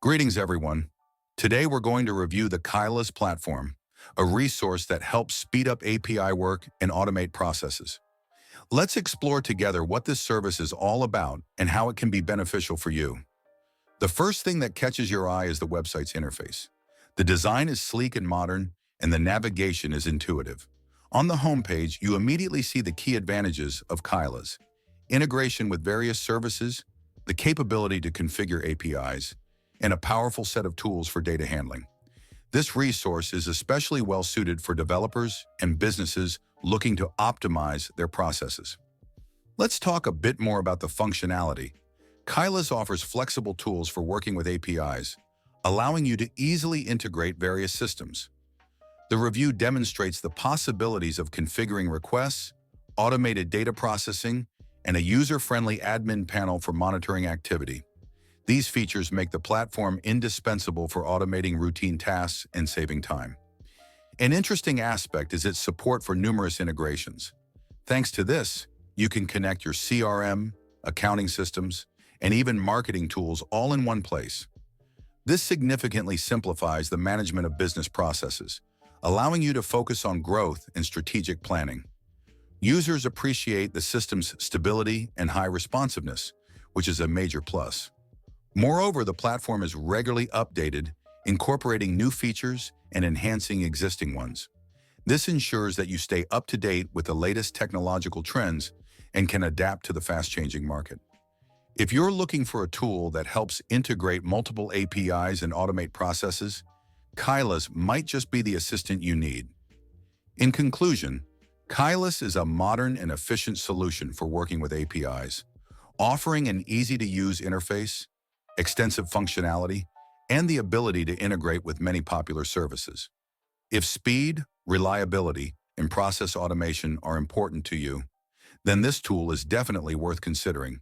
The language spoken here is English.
Greetings, everyone. Today, we're going to review the Kylas platform, a resource that helps speed up API work and automate processes. Let's explore together what this service is all about and how it can be beneficial for you. The first thing that catches your eye is the website's interface. The design is sleek and modern, and the navigation is intuitive. On the homepage, you immediately see the key advantages of Kylas: integration with various services, the capability to configure APIs, and a powerful set of tools for data handling. This resource is especially well suited for developers and businesses looking to optimize their processes. Let's talk a bit more about the functionality. Kylas offers flexible tools for working with APIs, allowing you to easily integrate various systems. The review demonstrates the possibilities of configuring requests, automated data processing, and a user-friendly admin panel for monitoring activity. These features make the platform indispensable for automating routine tasks and saving time. An interesting aspect is its support for numerous integrations. Thanks to this, you can connect your CRM, accounting systems, and even marketing tools all in one place. This significantly simplifies the management of business processes, allowing you to focus on growth and strategic planning. Users appreciate the system's stability and high responsiveness, which is a major plus. Moreover, the platform is regularly updated, incorporating new features and enhancing existing ones. This ensures that you stay up to date with the latest technological trends and can adapt to the fast-changing market. If you're looking for a tool that helps integrate multiple APIs and automate processes, Kylas might just be the assistant you need. In conclusion, Kylas is a modern and efficient solution for working with APIs, offering an easy-to-use interface, extensive functionality, and the ability to integrate with many popular services. If speed, reliability, and process automation are important to you, then this tool is definitely worth considering.